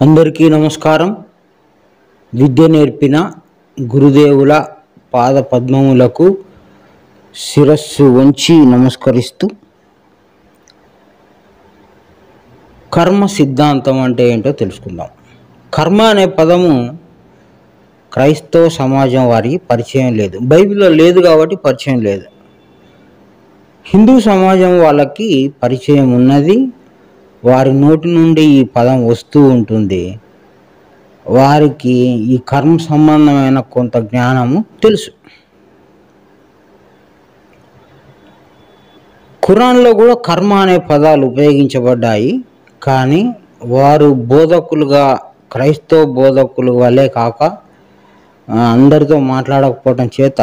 అందరికీ నమస్కారం. విద్య నేర్పిన గురుదేవుల పాద పద్మములకు శిరస్సు వంచి నమస్కరిస్తూ, కర్మ సిద్ధాంతం అంటే ఏంటో తెలుసుకుందాం. కర్మ అనే పదము క్రైస్తవ సమాజం వారికి పరిచయం లేదు, బైబిల్లో లేదు కాబట్టి పరిచయం లేదు. హిందూ సమాజం వాళ్ళకి పరిచయం ఉన్నది, వారి నోటి నుండి ఈ పదం వస్తూ ఉంటుంది. వారికి ఈ కర్మ సంబంధమైన కొంత జ్ఞానము తెలుసు. ఖురాన్లో కూడా కర్మ అనే పదాలు ఉపయోగించబడ్డాయి. కానీ వారు బోధకులుగా, క్రైస్తవ బోధకులు వలె కాక అందరితో మాట్లాడకపోవడం చేత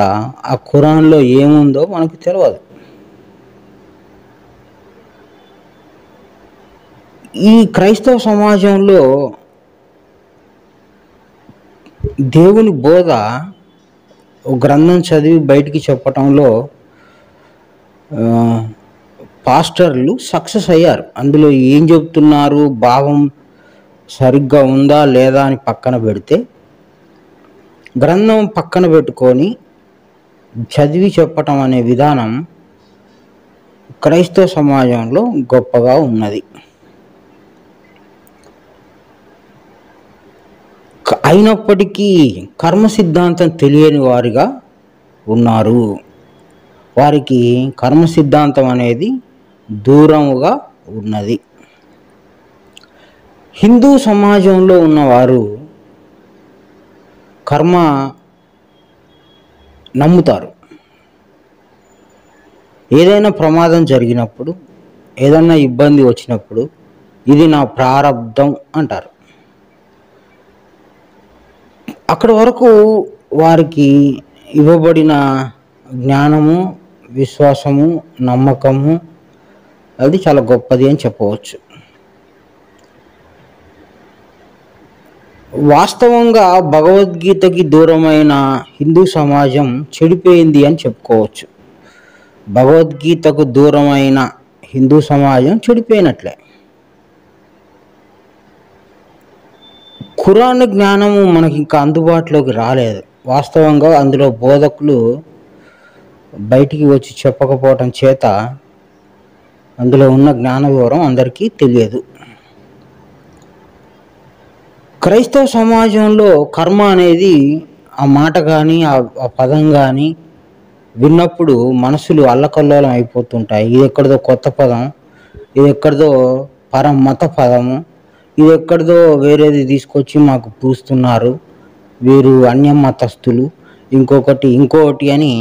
ఆ ఖురాన్లో ఏముందో మనకు తెలియదు. ఈ క్రైస్తవ సమాజంలో దేవుని బోధ ఒక గ్రంథం చదివి బయటికి చెప్పటంలో పాస్టర్లు సక్సెస్ అయ్యారు. అందులో ఏం చెప్తున్నారు, భావం సరిగ్గా ఉందా లేదా అని పక్కన పెడితే, గ్రంథం పక్కన పెట్టుకొని చదివి చెప్పటం అనే విధానం క్రైస్తవ సమాజంలో గొప్పగా ఉన్నది. అయినప్పటికీ కర్మ సిద్ధాంతం తెలియని వారిగా ఉన్నారు. వారికి కర్మ సిద్ధాంతం అనేది దూరముగా ఉన్నది. హిందూ సమాజంలో ఉన్నవారు కర్మ నమ్ముతారు. ఏదైనా ప్రమాదం జరిగినప్పుడు, ఏదైనా ఇబ్బంది వచ్చినప్పుడు ఇది నా ప్రారబ్ధం అంటారు. అక్కడి వరకు వారికి ఇవ్వబడిన జ్ఞానము, విశ్వాసము, నమ్మకము అది చాలా గొప్పది అని చెప్పవచ్చు. వాస్తవంగా భగవద్గీతకి దూరమైన హిందూ సమాజం చెడిపోయింది అని చెప్పుకోవచ్చు. భగవద్గీతకు దూరమైన హిందూ సమాజం చెడిపోయినట్లే. ఖురాన్ జ్ఞానము మనకి ఇంకా అందుబాటులోకి రాలేదు. వాస్తవంగా అందులో బోధకులు బయటికి వచ్చి చెప్పకపోవటం చేత అందులో ఉన్న జ్ఞాన వివరం అందరికీ తెలియదు. క్రైస్తవ సమాజంలో కర్మ అనేది ఆ మాట కానీ ఆ పదం కానీ విన్నప్పుడు మనసులు అల్లకల్లోలం అయిపోతుంటాయి. ఇది ఎక్కడిదో కొత్త పదం, ఇది ఎక్కడిదో మత పదము, ఇది ఎక్కడిదో వేరేది తీసుకొచ్చి మాకు పూస్తున్నారు, వీరు అన్య మతస్థులు, ఇంకొకటి అని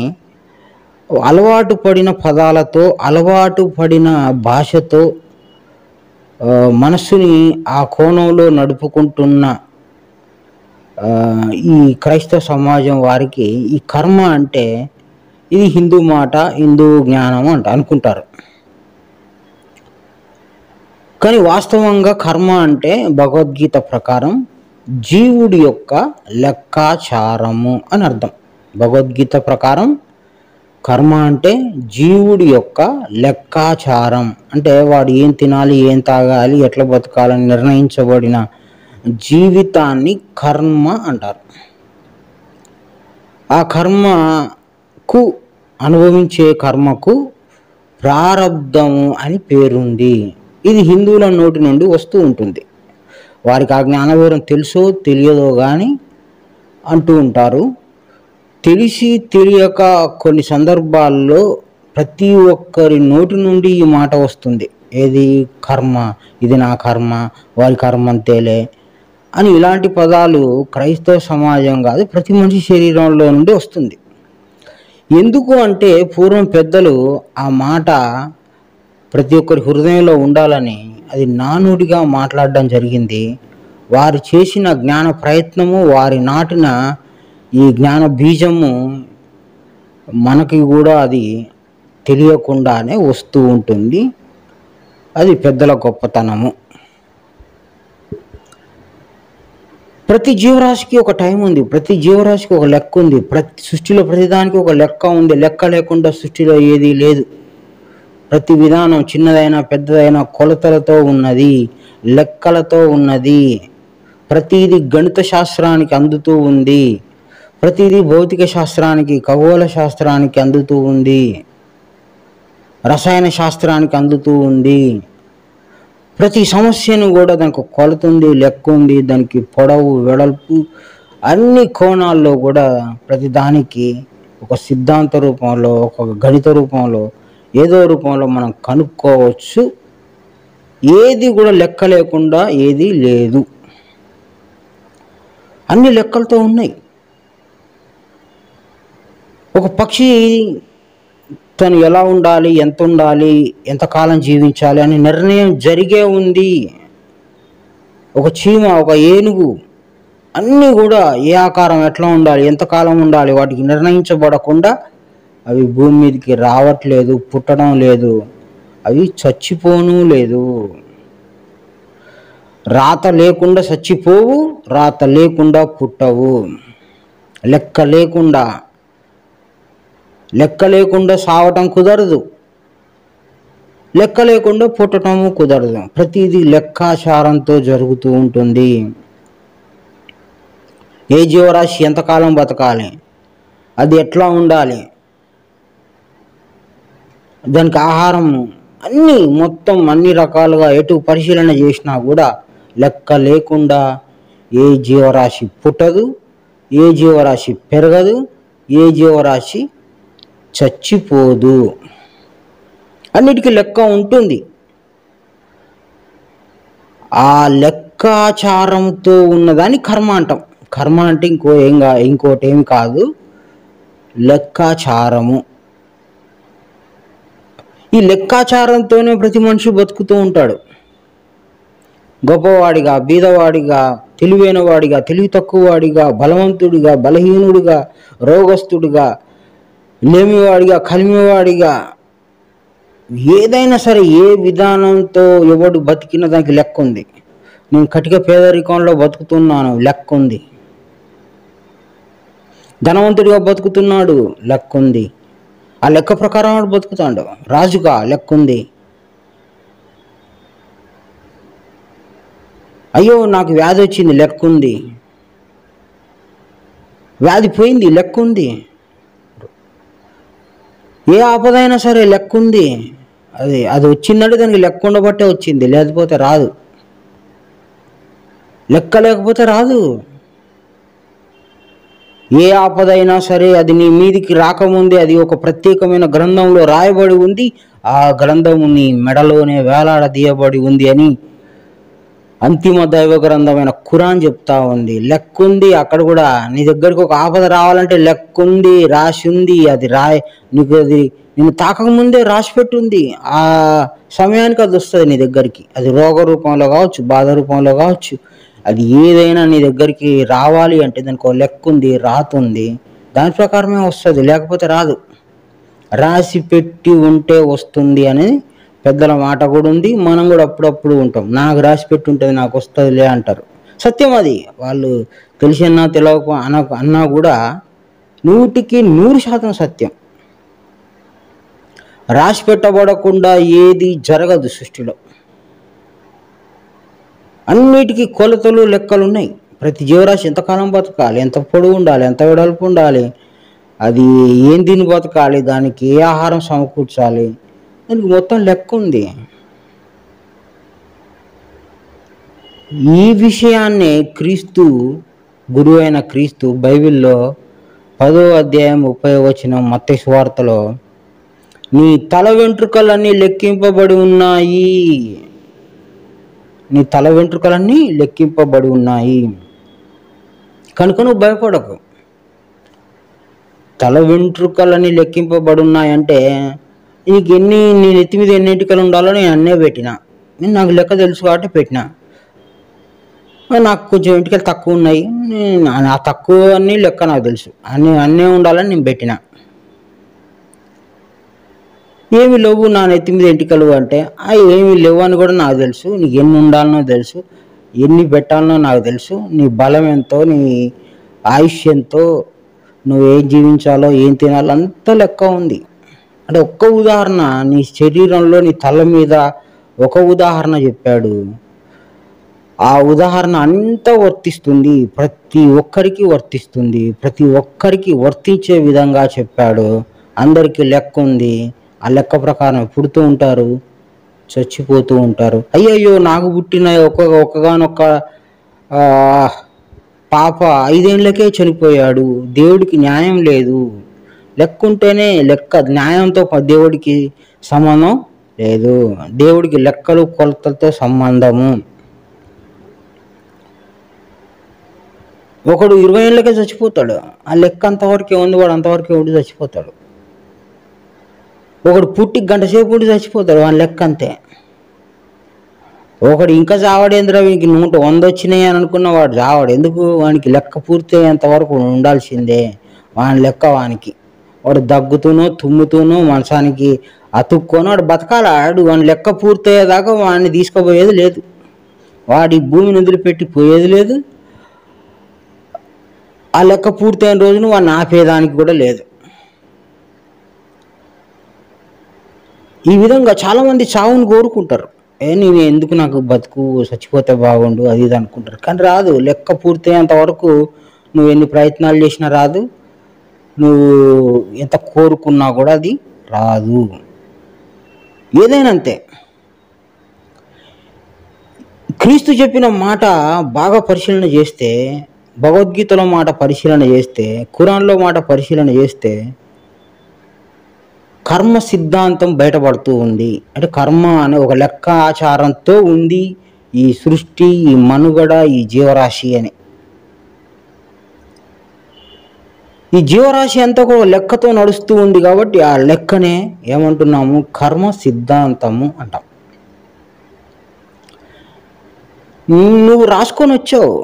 అలవాటు పడిన పదాలతో, అలవాటు పడిన భాషతో మనస్సుని ఆ కోణంలో నడుపుకుంటున్న ఈ క్రైస్తవ సమాజం వారికి ఈ కర్మ అంటే ఇది హిందూ మాట, హిందూ జ్ఞానం అనుకుంటారు. కానీ వాస్తవంగా కర్మ అంటే భగవద్గీత ప్రకారం జీవుడి యొక్క లెక్కాచారము అని అర్థం. భగవద్గీత ప్రకారం కర్మ అంటే జీవుడి యొక్క లెక్కాచారం. అంటే వాడు ఏం తినాలి, ఏం తాగాలి, ఎట్లా బతకాలని నిర్ణయించబడిన జీవితాన్ని కర్మ అంటారు. ఆ కర్మకు, అనుభవించే కర్మకు ప్రారబ్ధము అని పేరుంది. ఇది హిందువుల నోటి నుండి వస్తూ ఉంటుంది. వారికి ఆ జ్ఞానవివరం తెలుసో తెలియదో కానీ అంటూ ఉంటారు. తెలిసి తెలియక కొన్ని సందర్భాల్లో ప్రతి ఒక్కరి నోటి నుండి ఈ మాట వస్తుంది. ఏది? కర్మ, ఇది నా కర్మ, వారి కర్మ అంతేలే అని. ఇలాంటి పదాలు క్రైస్తవ సమాజం కాదు, ప్రతి మనిషి శరీరంలో నుండి వస్తుంది. ఎందుకు అంటే పూర్వం పెద్దలు ఆ మాట ప్రతి ఒక్కరి హృదయంలో ఉండాలని అది నానుడిగా మాట్లాడడం జరిగింది. వారు చేసిన జ్ఞాన ప్రయత్నము, వారి నాటిన ఈ జ్ఞాన బీజము మనకి కూడా అది తెలియకుండానే వస్తూ ఉంటుంది. అది పెద్దల గొప్పతనము. ప్రతి జీవరాశికి ఒక టైం ఉంది, ప్రతి జీవరాశికి ఒక లెక్క ఉంది. సృష్టిలో ప్రతిదానికి ఒక లెక్క ఉంది. లెక్క లేకుండా సృష్టిలో ఏదీ లేదు. ప్రతి విధానం చిన్నదైనా పెద్దదైనా కొలతలతో ఉన్నది, లెక్కలతో ఉన్నది. ప్రతిదీ గణిత శాస్త్రానికి అందుతూ ఉంది, ప్రతిదీ భౌతిక శాస్త్రానికి, ఖగోళ శాస్త్రానికి అందుతూ ఉంది, రసాయన శాస్త్రానికి అందుతూ ఉంది. ప్రతి సమస్యను కూడా దానికి కొలత ఉంది, లెక్క ఉంది, దానికి పొడవు వెడల్పు అన్ని కోణాల్లో కూడా ప్రతి దానికి ఒక సిద్ధాంత రూపంలో, ఒక గణిత రూపంలో, ఏదో రూపంలో మనం కనుక్కోవచ్చు. ఏది కూడా లెక్క లేకుండా ఏది లేదు, అన్ని లెక్కలతో ఉన్నాయి. ఒక పక్షి తను ఎలా ఉండాలి, ఎంత ఉండాలి, ఎంతకాలం జీవించాలి అని నిర్ణయం జరిగే ఉంది. ఒక చీమ, ఒక ఏనుగు అన్నీ కూడా ఏ ఆకారం ఎట్లా ఉండాలి, ఎంతకాలం ఉండాలి వాటికి నిర్ణయించబడకుండా అవి భూమి మీదకి రావట్లేదు, పుట్టడం లేదు, అవి చచ్చిపోను లేదు. రాత లేకుండా చచ్చిపోవు, రాత లేకుండా పుట్టవు. లెక్క లేకుండా సావటం కుదరదు, లెక్క లేకుండా పుట్టటము కుదరదు. ప్రతిదీ లెక్కాచారంతో జరుగుతూ ఉంటుంది. ఏ జీవరాశి ఎంతకాలం బతకాలి, అది ఎట్లా ఉండాలి, దానికి ఆహారం అన్నీ మొత్తం అన్ని రకాలుగా ఎటు పరిశీలన చేసినా కూడా లెక్క లేకుండా ఏ జీవరాశి పుట్టదు, ఏ జీవరాశి పెరగదు, ఏ జీవరాశి చచ్చిపోదు. అన్నిటికీ లెక్క ఉంటుంది. ఆ లెక్కాచారంతో ఉన్నదాన్ని కర్మ అంటాం. కర్మ అంటే ఇంకోటి ఏం కాదు, లెక్కాచారము. ఈ లెక్కాచారంతోనే ప్రతి మనిషి బతుకుతూ ఉంటాడు. గొప్పవాడిగా, బీదవాడిగా, తెలివైనవాడిగా, తెలివి తక్కువవాడిగా, బలవంతుడిగా, బలహీనుడిగా, రోగస్తుడిగా, లేమివాడిగా, కలిమివాడిగా, ఏదైనా సరే ఏ విధానంతో ఎవడు బతికిన దానికి లెక్క ఉంది. నేను కటిక పేదరికంలో బతుకుతున్నాను, లెక్క ఉంది. ధనవంతుడిగా బతుకుతున్నాడు, లెక్క ఉంది. ఆ లెక్క ప్రకారం వాడు బతుకుతాడు. రాజుగా లెక్క ఉంది. అయ్యో నాకు వ్యాధి వచ్చింది, లెక్క ఉంది. వ్యాధి పోయింది, లెక్క ఉంది. ఏ ఆపదైనా సరే లెక్క ఉంది. అది వచ్చిందంటే దానికి లెక్క ఉండబట్టే వచ్చింది, లేకపోతే రాదు. లెక్క లేకపోతే రాదు. ఏ ఆపదైనా సరే అది నీ మీదికి రాకముందే అది ఒక ప్రత్యేకమైన గ్రంథంలో రాయబడి ఉంది. ఆ గ్రంథము నీ మెడలోనే వేలాడదీయబడి ఉంది అని అంతిమ దైవ గ్రంథమైన ఖురాన్ చెప్తా ఉంది. లెక్క ఉంది. అక్కడ కూడా నీ దగ్గరికి ఒక ఆపద రావాలంటే లెక్క ఉంది, రాసి ఉంది. అది నీకు అది నేను తాకముందే రాసి పెట్టుంది. ఆ సమయానికి అది వస్తుంది నీ దగ్గరికి. అది రోగ రూపంలో కావచ్చు, బాధ రూపంలో కావచ్చు. అది ఏదైనా నీ దగ్గరికి రావాలి అంటే దానికి ఒక లెక్క ఉంది, రాత ఉంది. దాని ప్రకారమే వస్తుంది, లేకపోతే రాదు. రాసి పెట్టి ఉంటే వస్తుంది అనేది పెద్దల మాట కూడా ఉంది. మనం కూడా అప్పుడప్పుడు ఉంటాం, నాకు రాసి పెట్టి ఉంటుంది నాకు వస్తుందిలే అంటారు. సత్యం అది. వాళ్ళు తెలిసినా తెలియక అన్నా కూడా 100% సత్యం. రాసి పెట్టబడకుండా ఏది జరగదు సృష్టిలో. అన్నిటికీ కొలతలు, లెక్కలు ఉన్నాయి. ప్రతి జీవరాశి ఎంతకాలం బతకాలి, ఎంత పొడవు ఉండాలి, ఎంత వెడల్పు ఉండాలి, అది ఏం తిని బతకాలి, దానికి ఏ ఆహారం సమకూర్చాలి, దానికి మొత్తం లెక్క ఉంది. ఈ విషయాన్నే క్రీస్తు, గురువు అయిన క్రీస్తు బైబిల్లో 10వ అధ్యాయం 30వ వచనం మత్తయి సువార్తలో నీ తల వెంట్రుకలన్నీ లెక్కింపబడి ఉన్నాయి, నీ తల వెంట్రుకలన్నీ లెక్కింపబడి ఉన్నాయి కనుక నువ్వు భయపడకు. తల వెంట్రుకలన్నీ లెక్కింపబడి ఉన్నాయంటే నీకు నీ నెత్తి మీద ఎన్ని ఎంటికలు ఉండాలో నేను అన్నే పెట్టినా. నాకు లెక్క తెలుసు కాబట్టి పెట్టినా. నాకు కొంచెం ఎంటికలు తక్కువ ఉన్నాయి, ఆ తక్కువ అన్నీ లెక్క నాకు తెలుసు, అన్నీ ఉండాలని నేను పెట్టినా. ఏమి లేవు నా నెత్తి మీద ఎంటికలు అంటే ఏమి లేవు అని కూడా నాకు తెలుసు. నీకు ఎన్ని ఉండాలనో తెలుసు, ఎన్ని పెట్టాలనో నాకు తెలుసు. నీ బలం ఎంతో, నీ ఆయుష్ ఎంతో, నువ్వు ఏం జీవించాలో, ఏం తినాలో అంత లెక్క ఉంది. అంటే ఒక్క ఉదాహరణ, నీ శరీరంలో నీ తల మీద ఒక ఉదాహరణ చెప్పాడు. ఆ ఉదాహరణ అంతా వర్తిస్తుంది, ప్రతి ఒక్కరికి వర్తిస్తుంది, ప్రతి ఒక్కరికి వర్తించే విధంగా చెప్పాడు. అందరికీ లెక్క ఉంది, ఆ లెక్క ప్రకారం పుడుతూ ఉంటారు, చచ్చిపోతూ ఉంటారు. అయ్యయ్యో నాకు పుట్టిన ఒక్కగానొక్క ఆ, పాప 5 ఏళ్లకే చనిపోయాడు, దేవుడికి న్యాయం లేదు. లెక్క ఉంటేనే లెక్క, న్యాయంతో దేవుడికి సంబంధం లేదు. దేవుడికి లెక్కలు కొలతలతో సంబంధము. ఒకడు 20 ఏళ్లకే చచ్చిపోతాడు, ఆ లెక్క అంతవరకే ఉంది, వాడు అంతవరకే ఉండి చచ్చిపోతాడు. ఒకడు పుట్టి గంట సేపు ఉండి చచ్చిపోతాడు, వాని లెక్క అంతే. ఒకడు ఇంకా చావడేంద్ర, వీనికి 100 వచ్చినాయి అని అనుకున్న వాడు చావడు. ఎందుకు? వానికి లెక్క పూర్తి అయ్యేంత వరకు ఉండాల్సిందే, వాని లెక్క వానికి. వాడు దగ్గుతూనో తుమ్ముతూనో మనసానికి అతుక్కొని వాడు బతకాలాడు. వాని లెక్క పూర్తయ్యేదాకా వాడిని తీసుకుపోయేది లేదు, వాడి భూమిని వదిలిపెట్టి పోయేది లేదు. ఆ లెక్క పూర్తయిన రోజున వాడిని ఆపేదానికి కూడా లేదు. ఈ విధంగా చాలామంది చావును కోరుకుంటారు. నేను ఎందుకు, నాకు బతుకు, చచ్చిపోతే బాగుండు, అది ఇది అనుకుంటారు. కానీ రాదు. లెక్క పూర్తయ్యేంత వరకు నువ్వు ఎన్ని ప్రయత్నాలు చేసినా రాదు, నువ్వు ఎంత కోరుకున్నా కూడా అది రాదు. ఏదైనా అంతే. క్రీస్తు చెప్పిన మాట బాగా పరిశీలన చేస్తే, భగవద్గీతలో మాట పరిశీలన చేస్తే, ఖురాన్లో మాట పరిశీలన చేస్తే కర్మ సిద్ధాంతం బయటపడుతూ ఉంది. అంటే కర్మ అనే ఒక లెక్కాచారంతో ఉంది ఈ సృష్టి, ఈ మనుగడ, ఈ జీవరాశి అని. ఈ జీవరాశి అంతా కూడా లెక్కతో నడుస్తూ ఉంది కాబట్టి ఆ లెక్కనే ఏమంటున్నాము? కర్మ సిద్ధాంతము అంటాం. నువ్వు రాసుకొని వచ్చావు,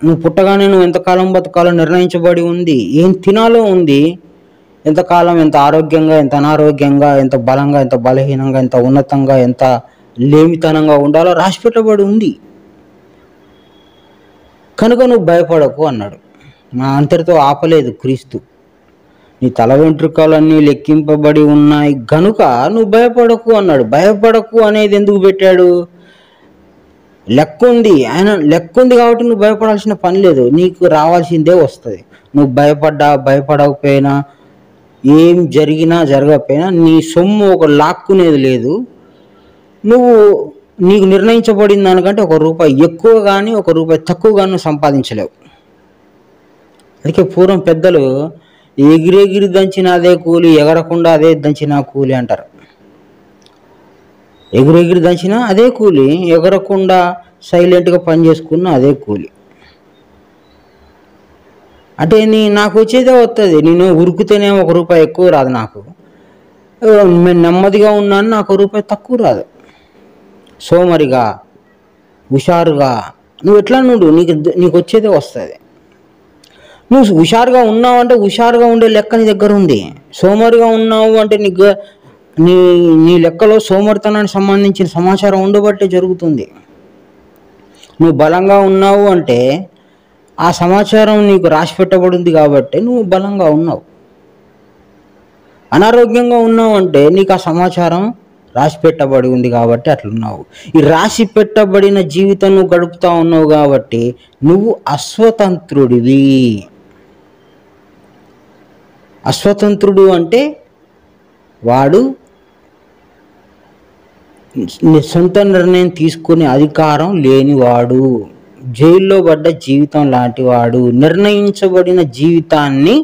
నువ్వు పుట్టగానే నువ్వు ఎంతకాలం బతకాలో నిర్ణయించబడి ఉంది, ఏం తినాలో ఉంది, ఎంతకాలం, ఎంత ఆరోగ్యంగా, ఎంత అనారోగ్యంగా, ఎంత బలంగా, ఎంత బలహీనంగా, ఎంత ఉన్నతంగా, ఎంత లేమితనంగా ఉండాలో రాసి పెట్టబడి ఉంది. కనుక నువ్వు భయపడకు అన్నాడు. నా అంతటితో ఆపలేదు క్రీస్తు. నీ తల వెంట్రుకలన్నీ లెక్కింపబడి ఉన్నాయి గనుక నువ్వు భయపడకు అన్నాడు. భయపడకు అనేది ఎందుకు పెట్టాడు? లెక్క ఉంది, ఆయన లెక్క ఉంది కాబట్టి నువ్వు భయపడాల్సిన పని లేదు, నీకు రావాల్సిందే వస్తుంది. నువ్వు భయపడకపోయినా, ఏం జరిగినా జరగకపోయినా నీ సొమ్ము ఒక లాక్కునేది లేదు. నీకు నిర్ణయించబడిన దానికంటే ₹1 ఎక్కువ కానీ ₹1 తక్కువ కానీ సంపాదించలేవు. అందుకే పూర్వం పెద్దలు ఎగిరెగిరి దంచిన అదే కూలి, ఎగరకుండా అదే దంచిన కూలి అంటారు. ఎగిరెగిరి దంచిన అదే కూలి, ఎగరకుండా సైలెంట్గా పని చేసుకున్న అదే కూలి. అంటే నాకు వచ్చేదే వస్తుంది, నేను ఉరికితేనే ₹1 ఎక్కువ రాదు, నాకు నెమ్మదిగా ఉన్నాను, నాకు ₹1 తక్కువ రాదు. సోమరిగా, హుషారుగా నువ్వు ఎట్లా నీకు వచ్చేదే వస్తుంది. నువ్వు హుషారుగా ఉన్నావు అంటే హుషారుగా ఉండే లెక్క నీ దగ్గర ఉంది. సోమరిగా ఉన్నావు అంటే నీ లెక్కలో సోమరితనానికి సంబంధించిన సమాచారం ఉండబట్టే జరుగుతుంది. నువ్వు బలంగా ఉన్నావు అంటే ఆ సమాచారం నీకు రాసి పెట్టబడింది కాబట్టి నువ్వు బలంగా ఉన్నావు. అనారోగ్యంగా ఉన్నావు అంటే నీకు ఆ సమాచారం రాసి పెట్టబడి ఉంది కాబట్టి అట్లున్నావు. ఈ రాసి పెట్టబడిన జీవితం నువ్వు గడుపుతా ఉన్నావు కాబట్టి నువ్వు అస్వతంత్రుడివి. అస్వతంత్రుడు అంటే వాడు సొంత నిర్ణయం తీసుకునే అధికారం లేనివాడు, జైల్లో పడ్డ జీవితం లాంటివాడు, నిర్ణయించబడిన జీవితాన్ని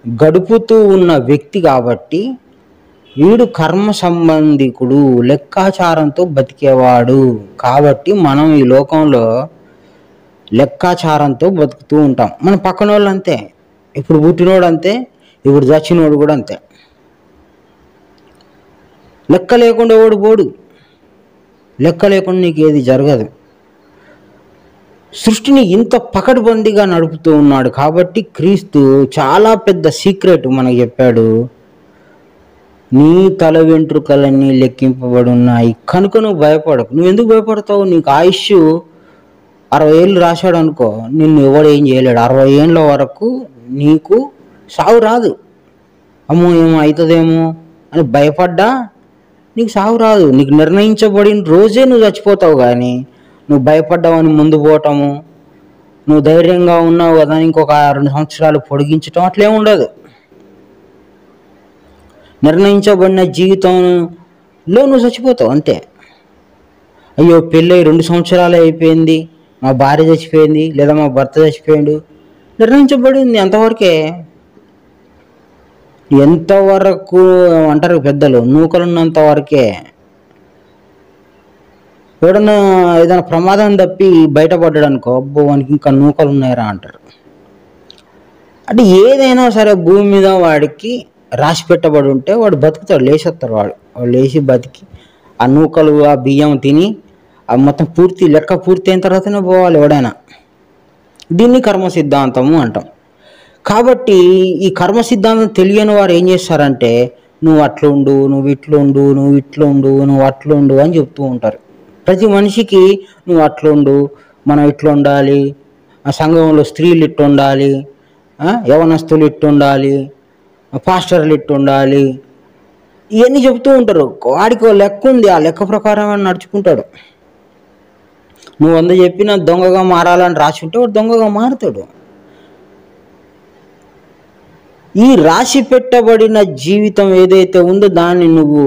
గడుపుతూ ఉన్న వ్యక్తి కాబట్టి వీడు కర్మ సంబంధికుడు, లెక్కాచారంతో బతికేవాడు. కాబట్టి మనం ఈ లోకంలో లెక్కాచారంతో బతుకుతూ ఉంటాం. మన పక్కన వాళ్ళు అంతే, ఇప్పుడు పుట్టినోడు అంతే, ఇప్పుడు చచ్చినోడు కూడా అంతే. లెక్క లేకుండా ఓడి పోడు, లెక్క లేకుండా నీకు ఏది జరగదు. సృష్టిని ఇంత పకడ్బందీగా నడుపుతూ ఉన్నాడు కాబట్టి క్రీస్తు చాలా పెద్ద సీక్రెట్ మనకు చెప్పాడు. నీ తల వెంట్రుకలన్నీ లెక్కింపబడి ఉన్నాయి కనుక నువ్వు భయపడకు. నువ్వు ఎందుకు భయపడతావు? నీకు ఆయుష్ 60 ఏళ్ళు రాశాడు అనుకో, నిన్ను ఎవడు ఏం చేయలేడు. 60 ఏళ్ళ వరకు నీకు సావు రాదు. అమ్మో ఏమో అవుతుందేమో అని భయపడ్డా నీకు సావు రాదు. నీకు నిర్ణయించబడిన రోజే నువ్వు చచ్చిపోతావు. కానీ నువ్వు భయపడ్డావని ముందు పోవటము, నువ్వు ధైర్యంగా ఉన్నావు కదా ఇంకొక 2 సంవత్సరాలు పొడిగించటం అట్లేం ఉండదు. నిర్ణయించబడిన జీవితంలో నువ్వు చచ్చిపోతావు అంతే. అయ్యో పెళ్ళై 2 సంవత్సరాలే అయిపోయింది, మా భార్య చచ్చిపోయింది లేదా మా భర్త చచ్చిపోయాడు, నిర్ణయించబడింది అంతవరకే. ఎంతవరకు అంటారు పెద్దలు, నూకలున్నంత వరకే. ఎవడన్నా ఏదైనా ప్రమాదం తప్పి బయటపడ్డాడు అనుకో, అబ్బో వానికి ఇంకా నూకలు ఉన్నాయరా అంటారు. అంటే ఏదైనా సరే భూమి మీద వాడికి రాసి పెట్టబడి ఉంటే వాడు బతుకుతాడు, లేచేస్తాడు. వాడు లేచి బతికి ఆ నూకలు ఆ బియ్యం తిని ఆ మొత్తం లెక్క పూర్తి అయిన తర్వాతనే పోవాలి ఎవడైనా. దీన్ని కర్మ సిద్ధాంతము అంటాం. కాబట్టి ఈ కర్మ సిద్ధాంతం తెలియని వారు ఏం చేస్తారంటే, నువ్వు అట్లుండు, నువ్వు ఇట్లుండు, నువ్వు ఇట్లుండు, నువ్వు అట్లుండు అని చెప్తూ ఉంటారు. ప్రతి మనిషికి నువ్వు అట్లుండు, మనం ఇట్లా ఉండాలి, ఆ సంఘంలో స్త్రీలు ఇట్టు ఉండాలి, యవనస్తులు ఇట్టు ఉండాలి, పాస్టర్లు ఇట్టు ఉండాలి, ఇవన్నీ చెప్తూ ఉంటారు. వాడికి ఒక లెక్క ఉంది, ఆ లెక్క ప్రకారం నడుచుకుంటాడు. నువ్వు 100 చెప్పినా దొంగగా మారాలని రాసి ఉంటే వాడు దొంగగా మారుతాడు. ఈ రాసి పెట్టబడిన జీవితం ఏదైతే ఉందో దాన్ని నువ్వు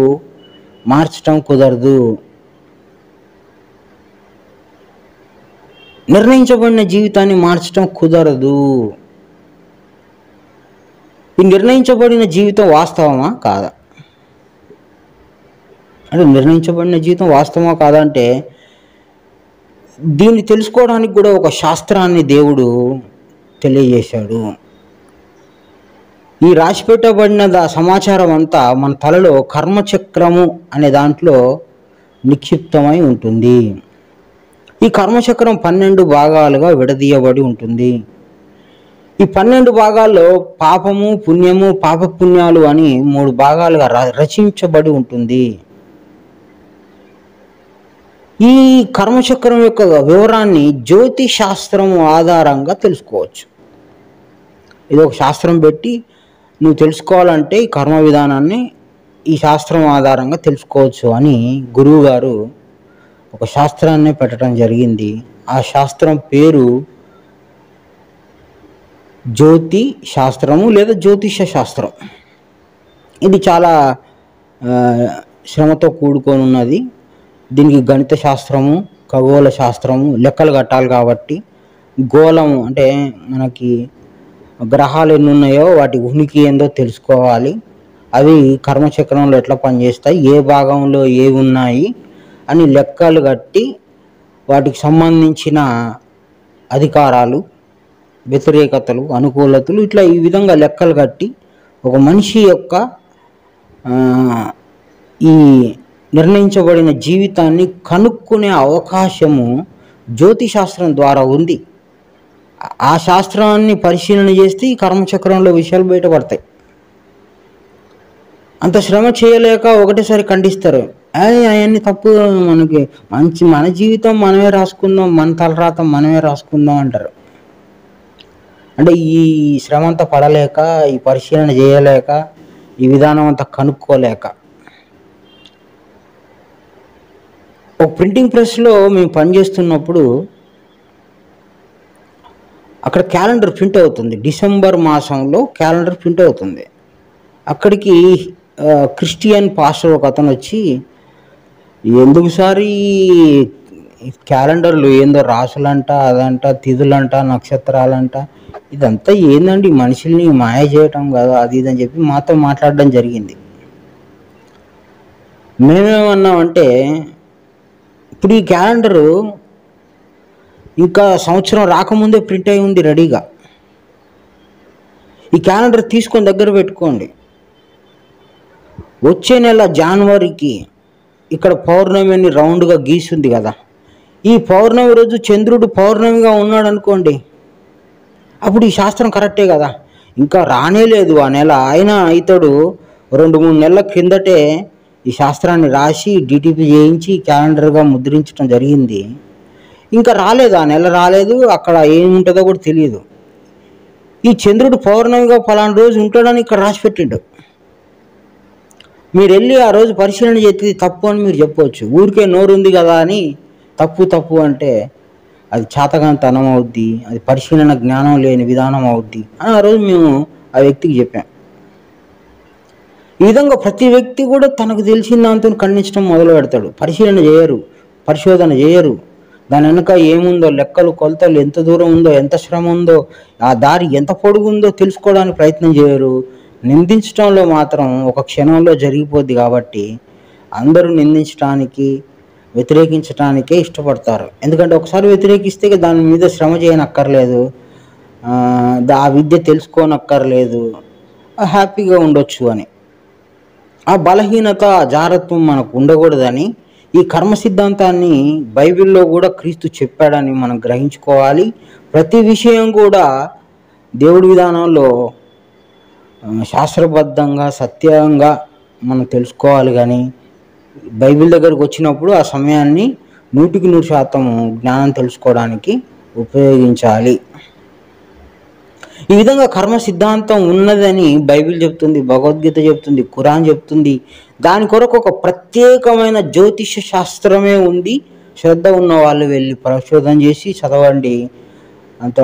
మార్చడం కుదరదు. నిర్ణయించబడిన జీవితాన్ని మార్చడం కుదరదు. ఈ నిర్ణయించబడిన జీవితం వాస్తవమా కాదా అంటే, నిర్ణయించబడిన జీవితం వాస్తవమా కాదా అంటే, దీన్ని తెలుసుకోవడానికి కూడా ఒక శాస్త్రాన్ని దేవుడు తెలియజేశాడు. ఈ రాసిపెట్టబడిన సమాచారం అంతా మన తలలో కర్మచక్రము అనే దాంట్లో నిక్షిప్తమై ఉంటుంది. ఈ కర్మచక్రం 12 భాగాలుగా విడదీయబడి ఉంటుంది. ఈ 12 భాగాల్లో పాపము, పుణ్యము, పాపపుణ్యాలు అని 3 భాగాలుగా రచించబడి ఉంటుంది. ఈ కర్మచక్రం యొక్క వివరాన్ని జ్యోతిష్ శాస్త్రం ఆధారంగా తెలుసుకోవచ్చు. ఇది ఒక శాస్త్రం పెట్టి నువ్వు తెలుసుకోవాలంటే ఈ కర్మ విధానాన్ని ఈ శాస్త్రం ఆధారంగా తెలుసుకోవచ్చు అని గురువు గారు ఒక శాస్త్రాన్ని పెట్టడం జరిగింది. ఆ శాస్త్రం పేరు జ్యోతి శాస్త్రము లేదా జ్యోతిష శాస్త్రం. ఇది చాలా శ్రమతో కూడుకొని ఉన్నది. దీనికి గణిత శాస్త్రము, ఖగోళ శాస్త్రము, లెక్కలు కట్టాలి కాబట్టి, గోళము అంటే మనకి గ్రహాలు ఎన్ని ఉన్నాయో వాటి ఉనికి ఏందో తెలుసుకోవాలి, అవి కర్మచక్రంలో ఎట్లా పనిచేస్తాయి, ఏ భాగంలో ఏవి ఉన్నాయి అని లెక్కలు కట్టి వాటికి సంబంధించిన అధికారాలు, వ్యతిరేకతలు, అనుకూలతలు ఇట్లా ఈ విధంగా లెక్కలు కట్టి ఒక మనిషి యొక్క ఈ నిర్ణయించబడిన జీవితాన్ని కనుక్కునే అవకాశము జ్యోతిశాస్త్రం ద్వారా ఉంది. ఆ శాస్త్రాన్ని పరిశీలన చేస్తే ఈ కర్మచక్రంలో విషయాలు బయటపడతాయి. అంత శ్రమ చేయలేక ఒకటేసారి ఖండిస్తారు. అవన్నీ తప్పు, మనకి మన జీవితం మనమే రాసుకుందాం, మన తలరాత మనమే రాసుకుందాం అంటారు. అంటే ఈ శ్రమ అంతా పడలేక, ఈ పరిశీలన చేయలేక, ఈ విధానం అంతా కనుక్కోలేక. ఒక ప్రింటింగ్ ప్రెస్లో మేము పనిచేస్తున్నప్పుడు అక్కడ క్యాలెండర్ ప్రింట్ అవుతుంది. డిసెంబర్ మాసంలో క్యాలెండర్ ప్రింట్ అవుతుంది. అక్కడికి క్రిస్టియన్ పాస్టర్ ఒక అతను వచ్చి, ఎందుకు సార్ ఈ క్యాలెండర్లు ఏందో రాసులంట, అదంట, తిథులంట, నక్షత్రాలంట, ఇదంతా ఏందండి, మనుషుల్ని మాయ చేయటం కదా అది ఇది అని చెప్పి మాతో మాట్లాడడం జరిగింది. మేమేమన్నామంటే, ఇప్పుడు ఈ క్యాలెండరు ఇంకా సంవత్సరం రాకముందే ప్రింట్ అయి ఉంది రెడీగా. ఈ క్యాలెండర్ తీసుకొని దగ్గర పెట్టుకోండి. వచ్చే నెల జనవరికి ఇక్కడ పౌర్ణమిని రౌండ్గా గీసింది కదా, ఈ పౌర్ణమి రోజు చంద్రుడు పౌర్ణమిగా ఉన్నాడు అనుకోండి, అప్పుడు ఈ శాస్త్రం కరెక్టే కదా. ఇంకా రానే లేదు ఆ నెల, అయినా ఇతడు 2-3 నెలల కిందటే ఈ శాస్త్రాన్ని రాసి డిటిపి చేయించి క్యాలెండర్గా ముద్రించడం జరిగింది. ఇంకా రాలేదు, ఆ నెల రాలేదు, అక్కడ ఏముంటుందో కూడా తెలియదు. ఈ చంద్రుడు పౌర్ణమిగా ఫలానా రోజు ఉంటాడని ఇక్కడ రాసి పెట్టిండు. మీరు వెళ్ళి ఆ రోజు పరిశీలన చేస్తే తప్పు అని మీరు చెప్పవచ్చు. ఊరికే నోరుంది కదా అని తప్పు అంటే అది చాతగానితనం అవుద్ది, అది పరిశీలన జ్ఞానం లేని విధానం అవుద్ది అని ఆ రోజు మేము ఆ వ్యక్తికి చెప్పాం. ఈ విధంగా ప్రతి వ్యక్తి కూడా తనకు తెలిసిన దాంతో ఖండించడం మొదలు పెడతాడు. పరిశీలన చేయరు, పరిశోధన చేయరు. దాని వెనక ఏముందో, లెక్కలు కొలతలు ఎంత దూరం ఉందో, ఎంత శ్రమ ఉందో, ఆ దారి ఎంత పొడుగు ఉందో తెలుసుకోవడానికి ప్రయత్నం చేయరు. నిందించడంలో మాత్రం ఒక క్షణంలో జరిగిపోద్ది కాబట్టి అందరూ నిందించడానికి, వ్యతిరేకించడానికే ఇష్టపడతారు. ఎందుకంటే ఒకసారి వ్యతిరేకిస్తే దాని మీద శ్రమ చేయనక్కర్లేదు, ఆ విద్య తెలుసుకోనక్కర్లేదు, హ్యాపీగా ఉండొచ్చు అని. ఆ బలహీనత, జారత్వం మనకు ఉండకూడదని ఈ కర్మ సిద్ధాంతాన్ని బైబిల్లో కూడా క్రీస్తు చెప్పాడని మనం గ్రహించుకోవాలి. ప్రతి విషయం కూడా దేవుడి విధానంలో శాస్త్రబద్ధంగా, సత్యంగా మనం తెలుసుకోవాలి. కానీ బైబిల్ దగ్గరకు వచ్చినప్పుడు ఆ సమయాన్ని 100% జ్ఞానం తెలుసుకోవడానికి ఉపయోగించాలి. ఈ విధంగా కర్మ సిద్ధాంతం ఉన్నదని బైబిల్ చెప్తుంది, భగవద్గీత చెప్తుంది, ఖురాన్ చెప్తుంది. దాని కొరకు ఒక ప్రత్యేకమైన జ్యోతిష శాస్త్రమే ఉంది. శ్రద్ధ ఉన్న వాళ్ళు వెళ్ళి పరిశోధన చేసి చదవండి, అంత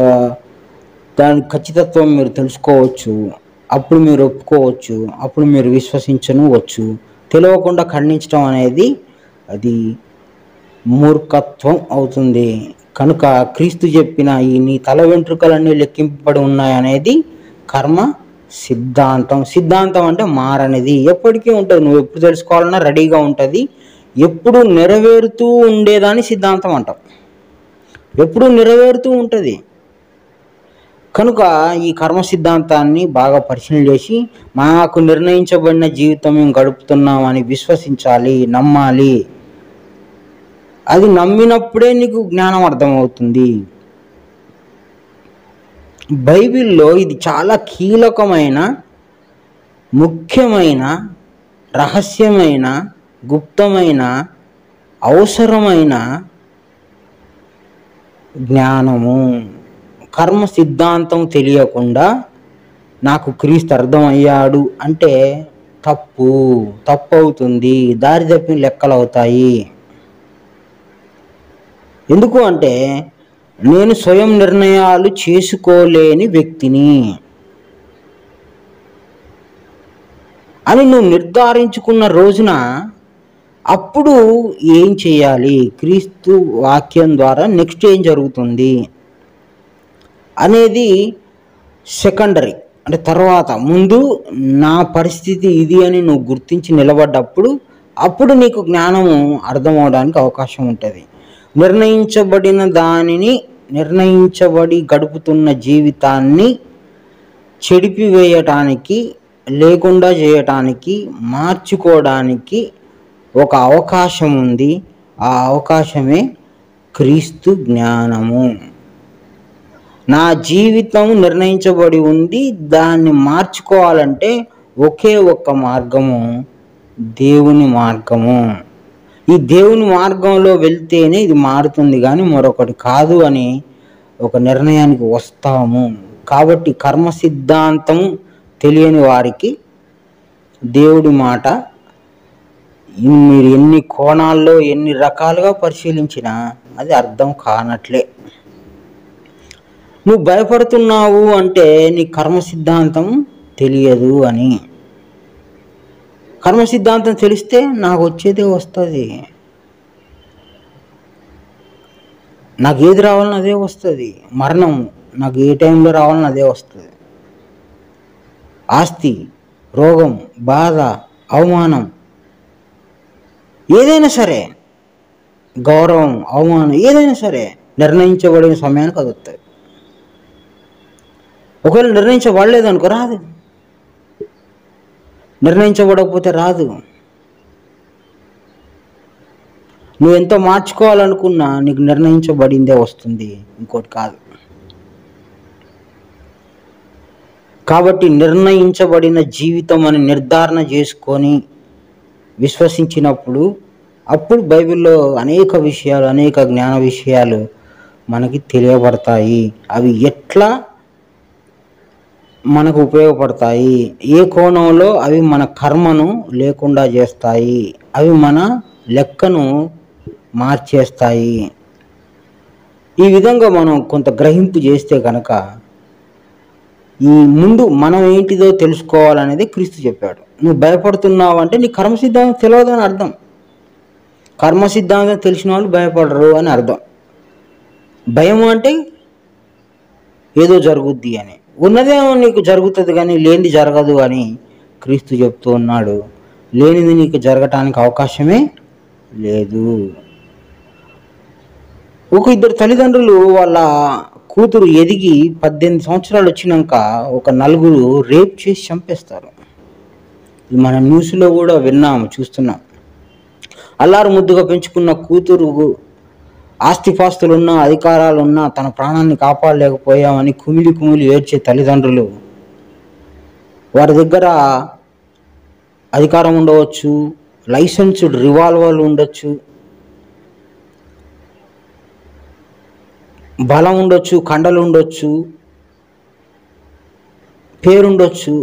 దాని ఖచ్చితత్వం మీరు తెలుసుకోవచ్చు. అప్పుడు మీరు ఒప్పుకోవచ్చు, అప్పుడు మీరు విశ్వసించవచ్చు. తెలియకుండా ఖండించడం అనేది అది మూర్ఖత్వం అవుతుంది. కనుక క్రీస్తు చెప్పిన ఈ నీ తల వెంట్రుకలన్నీ లెక్కింపబడి ఉన్నాయనేది కర్మ సిద్ధాంతం. సిద్ధాంతం అంటే మారనిది, ఎప్పటికీ ఉంటుంది. నువ్వు ఎప్పుడు తెలుసుకోవాలన్నా రెడీగా ఉంటుంది. ఎప్పుడు నెరవేరుతూ ఉండేదాన్ని సిద్ధాంతం అంటాం. ఎప్పుడు నెరవేరుతూ ఉంటుంది. కనుక ఈ కర్మ సిద్ధాంతాన్ని బాగా పరిశీలన చేసి మాకు నిర్ణయించబడిన జీవితం మేము గడుపుతున్నామని విశ్వసించాలి, నమ్మాలి. అది నమ్మినప్పుడే నీకు జ్ఞానం అర్థమవుతుంది. బైబిల్లో ఇది చాలా కీలకమైన, ముఖ్యమైన, రహస్యమైన, గుప్తమైన, అవసరమైన జ్ఞానము. కర్మ సిద్ధాంతం తెలియకుండా నాకు క్రీస్తు అర్థమయ్యాడు అంటే తప్పు అవుతుంది, దారి తప్పిన లెక్కలు అవుతాయి. ఎందుకు అంటే నేను స్వయం నిర్ణయాలు చేసుకోలేని వ్యక్తిని అని నువ్వు నిర్ధారించుకున్న రోజున అప్పుడు ఏం చేయాలి, క్రీస్తు వాక్యం ద్వారా నెక్స్ట్ ఏం జరుగుతుంది అనేది సెకండరీ. అంటే తర్వాత, ముందు నా పరిస్థితి ఇది అని నువ్వు గుర్తించి నిలబడ్డప్పుడు అప్పుడు నీకు జ్ఞానము అర్థమవడానికి అవకాశం ఉంటుంది. నిర్ణయించబడిన దానిని, నిర్ణయించబడి గడుపుతున్న జీవితాన్ని చెడిపివేయటానికి, లేకుండా చేయటానికి, మార్చుకోవడానికి ఒక అవకాశం ఉంది. ఆ అవకాశమే క్రీస్తు జ్ఞానము. నా జీవితం నిర్ణయించబడి ఉంది, దాన్ని మార్చుకోవాలంటే ఒకే ఒక్క మార్గము, దేవుని మార్గము. ఈ దేవుని మార్గంలో వెళ్తేనే ఇది మారుతుంది, కానీ మరొకటి కాదు అని ఒక నిర్ణయానికి వస్తాము. కాబట్టి కర్మ సిద్ధాంతం తెలియని వారికి దేవుడి మాట మీరు ఎన్ని కోణాల్లో, ఎన్ని రకాలుగా పరిశీలించినా అది అర్థం కానట్లే. నువ్వు భయపడుతున్నావు అంటే నీ కర్మ సిద్ధాంతం తెలియదు అని. కర్మ సిద్ధాంతం తెలిస్తే నాకు వచ్చేదే వస్తుంది, నాకు ఏది రావాలని అదే వస్తుంది. మరణం నాకు ఏ టైంలో రావాలని అదే వస్తుంది. ఆస్తి, రోగం, బాధ, అవమానం, ఏదైనా సరే, గౌరవం, అవమానం, ఏదైనా సరే నిర్ణయించబడిన సమయానికి అది వస్తుంది. ఒకవేళ నిర్ణయించబడలేదనుకో రాదు, నిర్ణయించబడకపోతే రాదు. నువ్వు ఎంత మార్చుకోవాలనుకున్నా నీకు నిర్ణయించబడిందే వస్తుంది, ఇంకోటి కాదు. కాబట్టి నిర్ణయించబడిన జీవితం అని నిర్ధారణ చేసుకొని విశ్వసించినప్పుడు అప్పుడు బైబిల్లో అనేక విషయాలు, అనేక జ్ఞాన విషయాలు మనకి తెలియబడతాయి. అవి ఎట్లా మనకు ఉపయోగపడతాయి, ఏ కోణంలో అవి మన కర్మను లేకుండా చేస్తాయి, అవి మన లెక్కను మార్చేస్తాయి. ఈ విధంగా మనం కొంత గ్రహింపు చేస్తే కనుక ఈ ముందు మనం ఏంటిదో తెలుసుకోవాలనేది క్రీస్తు చెప్పాడు. నువ్వు భయపడుతున్నావు అంటే నీ కర్మ సిద్ధాంతం తెలియదు అని అర్థం. కర్మ సిద్ధాంతం తెలిసిన వాళ్ళు భయపడరు అని అర్థం. భయం అంటే ఏదో జరుగుద్ది అని, ఉన్నదేమో నీకు జరుగుతుంది కానీ లేనిది జరగదు అని క్రీస్తు చెప్తూ ఉన్నాడు. లేనిది నీకు జరగటానికి అవకాశమే లేదు. ఒక ఇద్దరు తల్లిదండ్రులు వాళ్ళ కూతురు ఎదిగి 18 సంవత్సరాలు వచ్చినాక ఒక నలుగురు రేప్ చేసి చంపేస్తారు. ఇది మన న్యూస్లో కూడా విన్నాము, చూస్తున్నాం. అల్లారు ముద్దుగా పెంచుకున్న కూతురు ఆస్తిపాస్తులున్నా అధికారాలున్నా తన ప్రాణాన్ని కాపాడలేకపోయామని కుమిలి కుమిలి ఏడ్చే తల్లిదండ్రులు. వారి దగ్గర అధికారం ఉండవచ్చు, లైసెన్స్డ్ రివాల్వర్లు ఉండొచ్చు, బలం ఉండొచ్చు, కండలు ఉండొచ్చు, పేరుండొచ్చు.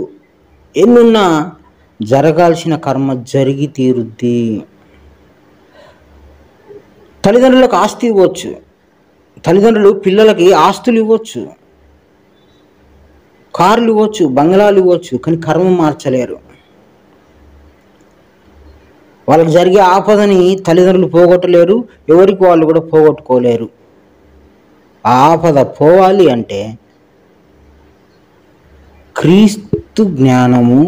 ఎన్నున్నా జరగాల్సిన కర్మ జరిగి తీరుద్ది. తల్లిదండ్రులకు ఆస్తి ఇవ్వచ్చు, తల్లిదండ్రులు పిల్లలకి ఆస్తులు ఇవ్వచ్చు, కార్లు ఇవ్వచ్చు, బంగ్లాలు ఇవ్వచ్చు, కానీ కర్మ మార్చలేరు. వాళ్ళకి జరిగే ఆపదని తల్లిదండ్రులు పోగొట్టలేరు, ఎవరికి వాళ్ళు కూడా పోగొట్టుకోలేరు. ఆ ఆపద పోవాలి అంటే క్రీస్తు జ్ఞానము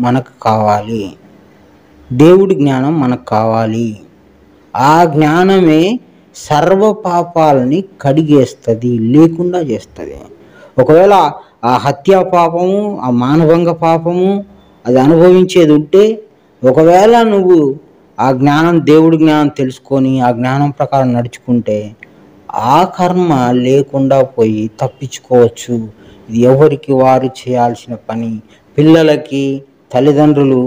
మనకు కావాలి, దేవుడి జ్ఞానం మనకు కావాలి. ఆ జ్ఞానమే సర్వ పాపాలని కడిగేస్తుంది, లేకుండా చేస్తుంది. ఒకవేళ ఆ హత్యా పాపము, ఆ మానభంగ పాపము అది అనుభవించేది ఉంటే, ఒకవేళ నువ్వు ఆ జ్ఞానం, దేవుడి జ్ఞానం తెలుసుకొని ఆ జ్ఞానం ప్రకారం నడుచుకుంటే ఆ కర్మ లేకుండా పోయి తప్పించుకోవచ్చు. ఇది ఎవరికి వారు చేయాల్సిన పని. పిల్లలకి తల్లిదండ్రులు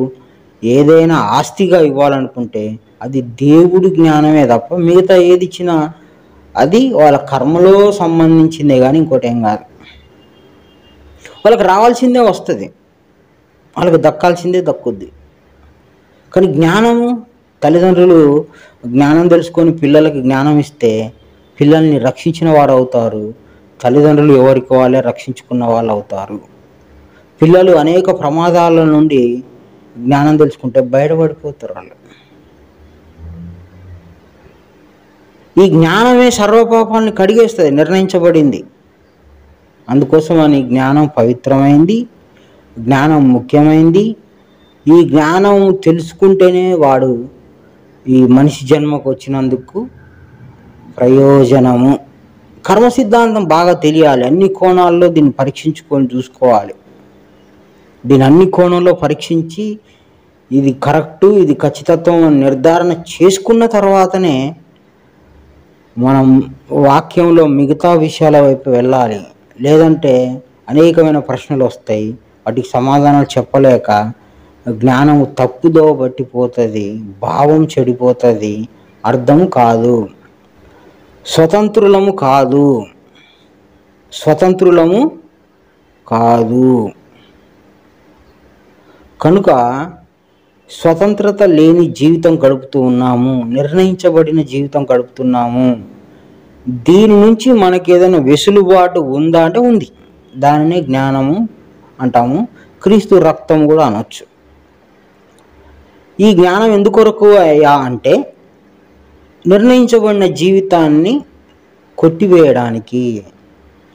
ఏదైనా ఆస్తిగా ఇవ్వాలనుకుంటే అది దేవుడి జ్ఞానమే తప్ప మిగతా ఏది ఇచ్చినా అది వాళ్ళ కర్మలో సంబంధించిందే కానీ ఇంకోటి ఏం కాదు. వాళ్ళకి రావాల్సిందే వస్తుంది, వాళ్ళకి దక్కాల్సిందే దక్కుద్ది. కానీ జ్ఞానము, తల్లిదండ్రులు జ్ఞానం తెలుసుకొని పిల్లలకి జ్ఞానం ఇస్తే పిల్లల్ని రక్షించిన వారు అవుతారు. తల్లిదండ్రులు ఎవరికి వాళ్ళే రక్షించుకున్న వాళ్ళు అవుతారు. పిల్లలు అనేక ప్రమాదాల నుండి జ్ఞానం తెలుసుకుంటే బయటపడిపోతారు వాళ్ళు. ఈ జ్ఞానమే సర్వపాపాలను కడిగేస్తుంది, నిర్ణయించబడింది. అందుకోసమని జ్ఞానం పవిత్రమైంది, జ్ఞానం ముఖ్యమైంది. ఈ జ్ఞానం తెలుసుకుంటేనే వాడు ఈ మనిషి జన్మకు వచ్చినందుకు ప్రయోజనము. కర్మ సిద్ధాంతం బాగా తెలియాలి, అన్ని కోణాల్లో దీన్ని పరీక్షించుకొని చూసుకోవాలి. దీని అన్ని కోణంలో పరీక్షించి ఇది కరెక్టు, ఇది ఖచ్చితత్వం నిర్ధారణ చేసుకున్న తర్వాతనే మనం వాక్యంలో మిగతా విషయాల వైపు వెళ్ళాలి. లేదంటే అనేకమైన ప్రశ్నలు వస్తాయి, వాటికి సమాధానాలు చెప్పలేక జ్ఞానం తప్పుదో పట్టిపోతుంది, భావం చెడిపోతుంది, అర్థం కాదు. స్వతంత్రులము కాదు. కనుక స్వతంత్రత లేని జీవితం గడుపుతూ ఉన్నాము, నిర్ణయించబడిన జీవితం గడుపుతున్నాము. దీని నుంచి మనకి ఏదైనా వెసులుబాటు ఉందా అంటే ఉంది. దానినే జ్ఞానము అంటాము, క్రీస్తు రక్తం కూడా అనొచ్చు. ఈ జ్ఞానం ఎందుకొరకు అయ్యా అంటే నిర్ణయించబడిన జీవితాన్ని కొట్టివేయడానికి,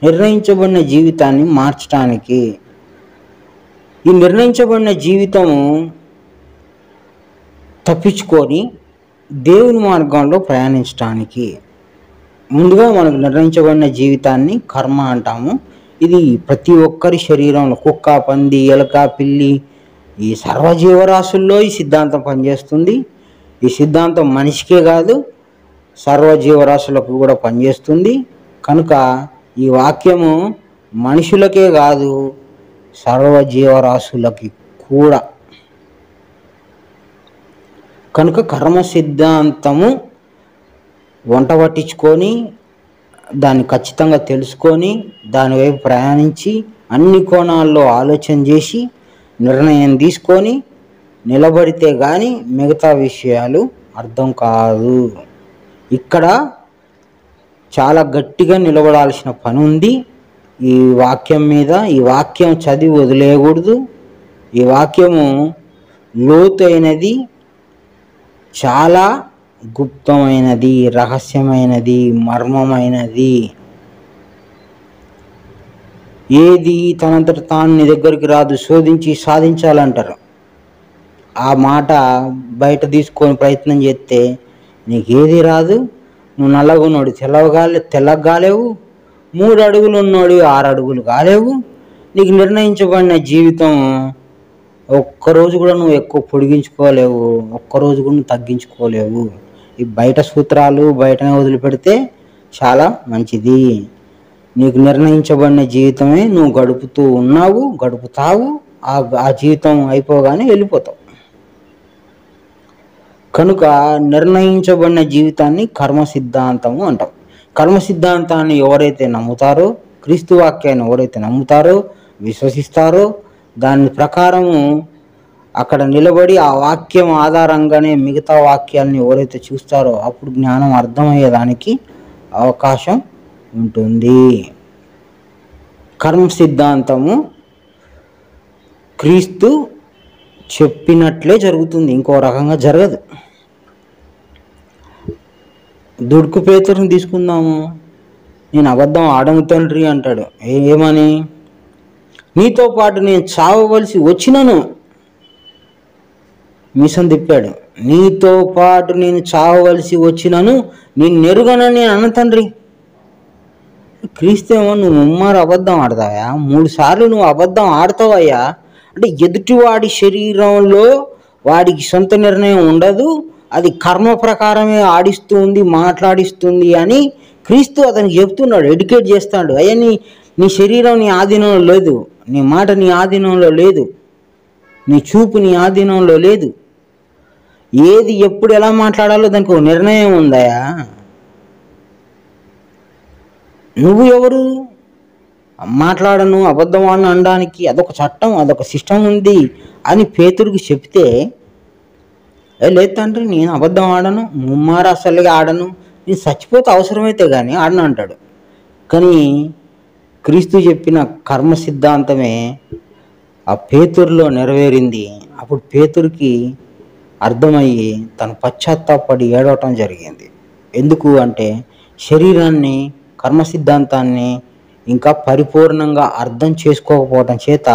నిర్ణయించబడిన జీవితాన్ని మార్చడానికి. ఈ నిర్ణయించబడిన జీవితము తప్పించుకొని దేవుని మార్గంలో ప్రయాణించడానికి. ముందుగా మనకు నిర్ణయించబడిన జీవితాన్ని కర్మ అంటాము. ఇది ప్రతి ఒక్కరి శరీరంలో, కుక్క, పంది, ఎలక, పిల్లి, ఈ సర్వజీవరాశుల్లో ఈ సిద్ధాంతం పనిచేస్తుంది. ఈ సిద్ధాంతం మనిషికే కాదు, సర్వజీవరాశులకు కూడా పనిచేస్తుంది. కనుక ఈ వాక్యము మనుషులకే కాదు, సర్వజీవరాశులకి కూడా. కనుక కర్మ సిద్ధాంతము వంట పట్టించుకొని దాన్ని ఖచ్చితంగా తెలుసుకొని దాని వైపు ప్రయాణించి అన్ని కోణాల్లో ఆలోచన చేసి నిర్ణయం తీసుకొని నిలబడితే కానీ మిగతా విషయాలు అర్థం కాదు. ఇక్కడ చాలా గట్టిగా నిలబడాల్సిన పని ఉంది ఈ వాక్యం మీద. ఈ వాక్యం చదివి వదిలేయకూడదు. ఈ వాక్యము లోతైనది, చాలా గుప్తమైనది, రహస్యమైనది, మర్మమైనది. ఏది తనంతట తాను నీ దగ్గరికి రాదు, శోధించి సాధించాలంటారు. ఆ మాట బయట తీసుకొని ప్రయత్నం చేస్తే నీకేది రాదు. నువ్వు నల్లగున్నోడు తెల్లగాలేవు, 3 అడుగులు ఉన్నోడు 6 అడుగులు కాలేవు. నీకు నిర్ణయించబడిన జీవితం ఒక్కరోజు కూడా నువ్వు ఎక్కువ పొడిగించుకోలేవు, ఒక్కరోజు కూడా నువ్వు తగ్గించుకోలేవు. ఈ బయట సూత్రాలు బయటనే వదిలిపెడితే చాలా మంచిది. నీకు నిర్ణయించబడిన జీవితమే నువ్వు గడుపుతూ ఉన్నావు, గడుపుతావు. ఆ జీవితం అయిపోగానే వెళ్ళిపోతావు. కనుక నిర్ణయించబడిన జీవితాన్ని కర్మ సిద్ధాంతము అంటాం. కర్మ సిద్ధాంతాన్ని ఎవరైతే నమ్ముతారో, క్రీస్తు వాక్యాన్ని ఎవరైతే నమ్ముతారో, విశ్వసిస్తారో, దాని ప్రకారము అక్కడ నిలబడి ఆ వాక్యం ఆధారంగానే మిగతా వాక్యాలని ఎవరైతే చూస్తారో అప్పుడు జ్ఞానం అర్థమయ్యేదానికి అవకాశం ఉంటుంది. కర్మ సిద్ధాంతము క్రీస్తు చెప్పినట్లే జరుగుతుంది, ఇంకో రకంగా జరగదు. దుడుకు పేతురుని తీసుకుందాము. నేను అబద్ధం ఆడను తండ్రి అంటాడు. ఏమని? నీతో పాటు నేను చావవలసి వచ్చినను. మిషన్ తిప్పాడు. నీతో పాటు నేను చావవలసి వచ్చినను, నేను నెరుగనని నేను అన్న తండ్రి. క్రీస్తేమో నువ్వు ముమ్మారు అబద్ధం ఆడతావా? 3 సార్లు నువ్వు అబద్ధం ఆడతావయ్యా అంటే ఎదుటివాడి శరీరంలో వాడికి సొంత నిర్ణయం ఉండదు, అది కర్మ ప్రకారమే ఆడిస్తూ ఉంది, మాట్లాడిస్తుంది అని క్రీస్తు అతనికి చెప్తున్నాడు, ఎడ్యుకేట్ చేస్తాడు. అయ్యా నీ శరీరం నీ ఆధీనంలో లేదు, నీ మాట నీ ఆధీనంలో లేదు, నీ చూపు నీ ఆధీనంలో లేదు. ఏది ఎప్పుడు ఎలా మాట్లాడాలో దానికి ఒక నిర్ణయం ఉందయా. నువ్వు ఎవరు మాట్లాడను, అబద్ధం ఆడను అనడానికి? అదొక చట్టం, అదొక సిస్టమ్ ఉంది అని పేతురుకి చెప్తే, లేదు తండ్రి నేను అబద్ధం ఆడను, ముమ్మారు అసలుగా ఆడను, నేను చచ్చిపోతే అవసరమైతే కానీ ఆడను అంటాడు. కానీ క్రీస్తు చెప్పిన కర్మ సిద్ధాంతమే ఆ పేతురులో నెరవేరింది. అప్పుడు పేతురుకి అర్థమయ్యి తను పశ్చాత్తాపడి ఏడవటం జరిగింది. ఎందుకు అంటే శరీరాన్ని, కర్మ సిద్ధాంతాన్ని ఇంకా పరిపూర్ణంగా అర్థం చేసుకోకపోవటం చేత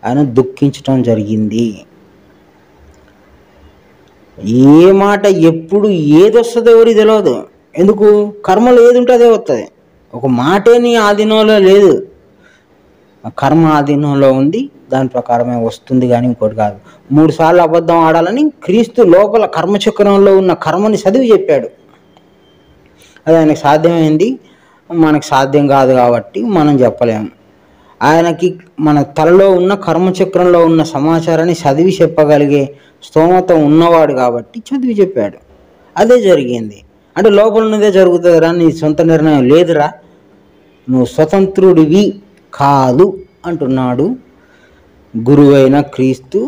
ఆయన దుఃఖించటం జరిగింది. ఏ మాట ఎప్పుడు ఏది వస్తుందో ఎవరికి తెలియదు. ఎందుకు? కర్మలో ఏది ఉంటే అదే వస్తుంది. ఒక మాటే నీ ఆధీనంలో లేదు, కర్మ ఆధీనంలో ఉంది, దాని ప్రకారమే వస్తుంది కానీ ఇంకోటి కాదు. 3 సార్లు అబద్ధం ఆడాలని క్రీస్తు లోపల కర్మచక్రంలో ఉన్న కర్మని చదివి చెప్పాడు. అది ఆయనకు సాధ్యమైంది, మనకు సాధ్యం కాదు కాబట్టి మనం చెప్పలేము. ఆయనకి మన తలలో ఉన్న కర్మచక్రంలో ఉన్న సమాచారాన్ని చదివి చెప్పగలిగే స్తోమత ఉన్నవాడు కాబట్టి చదివి చెప్పాడు. అదే జరిగింది. అంటే లోపల ఉన్నదే జరుగుతుందిరా, నీ సొంత నిర్ణయం లేదురా, నువ్వు స్వతంత్రుడివి కాదు అంటున్నాడు గురువైన క్రీస్తు.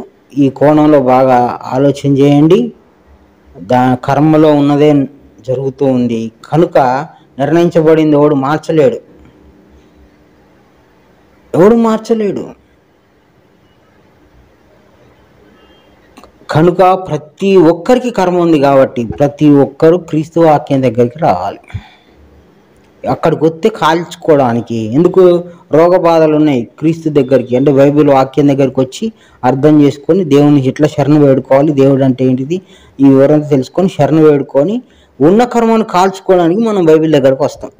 ఈ కోణంలో బాగా ఆలోచన చేయండి. కర్మలో ఉన్నదే జరుగుతూ ఉంది కనుక నిర్ణయించబడింది ఎవడు మార్చలేడు. కనుక ప్రతి ఒక్కరికి కర్మ ఉంది కాబట్టి ప్రతి ఒక్కరు క్రీస్తు వాక్యం దగ్గరికి రావాలి. అక్కడికి వస్తే కాల్చుకోవడానికి ఎందుకు? రోగ బాధలు ఉన్నాయి, క్రీస్తు దగ్గరికి అంటే బైబిల్ వాక్యం దగ్గరికి వచ్చి అర్థం చేసుకొని దేవుని ఇట్లా శరణ వేడుకోవాలి, దేవుడు అంటే ఏంటిది ఈ వివరంతో తెలుసుకొని శరణ వేడుకొని ఉన్న కర్మను కాల్చుకోవడానికి మనం బైబిల్ దగ్గరకు వస్తాం.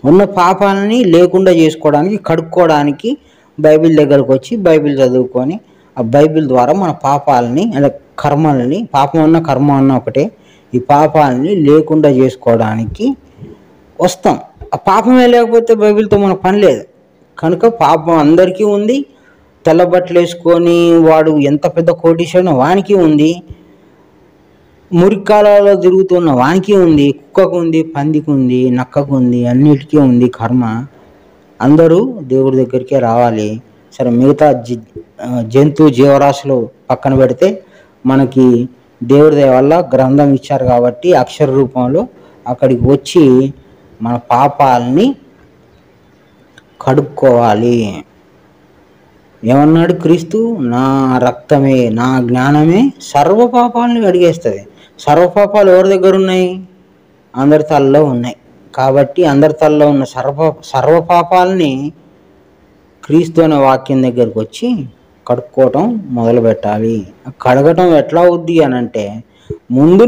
ఉన్న పాపాలని లేకుండా చేసుకోవడానికి, కడుక్కోవడానికి బైబిల్ దగ్గరకు వచ్చి బైబిల్ చదువుకొని ఆ బైబిల్ ద్వారా మన పాపాలని అంటే కర్మలని, పాపం అన్న కర్మ అన్న ఒకటే, ఈ పాపాలని లేకుండా చేసుకోవడానికి వస్తాం. ఆ పాపమే లేకపోతే బైబిల్తో మనకు పని లేదు. కనుక పాపం అందరికీ ఉంది. తెల్ల బట్టలు వేసుకొని వాడు ఎంత పెద్ద కోటీశ్వరునో వానికి ఉంది, మురికాలలో తిరుగుతున్న వానికి ఉంది, కుక్కకు ఉంది, పందికి ఉంది, నక్కకు ఉంది, అన్నిటికీ ఉంది కర్మ. అందరూ దేవుడి దగ్గరికే రావాలి. సరే మిగతా జంతు జీవరాశులు పక్కన పెడితే మనకి దేవుడి దయ వల్ల గ్రంథం ఇచ్చారు కాబట్టి అక్షర రూపంలో అక్కడికి వచ్చి మన పాపాలని కడుక్కోవాలి. ఏమన్నాడు క్రీస్తు? నా రక్తమే, నా జ్ఞానమే సర్వ పాపాలని కడిగేస్తుంది. సర్వ పాపాలు ఎవరి దగ్గర ఉన్నాయి? అందరి తలలో ఉన్నాయి. కాబట్టి అందరి తలలో ఉన్న సర్వ పాపాలని క్రీస్తు అనే వాక్యం దగ్గరికి వచ్చి కడుక్కోవటం మొదలు పెట్టాలి. కడగటం ఎట్లా అవుద్ది అని అంటే, ముందు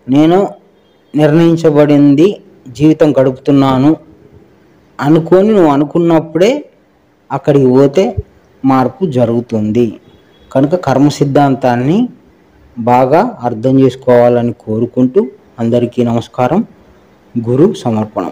నేను నిర్ణయించబడింది జీవితం గడుపుతున్నాను అనుకొని నువ్వు అనుకున్నప్పుడే అక్కడికి పోతే మార్పు జరుగుతుంది. కనుక కర్మ సిద్ధాంతాన్ని బాగా అర్థం చేసుకోవాలని కోరుకుంటూ అందరికీ నమస్కారం. గురు సమర్పణం.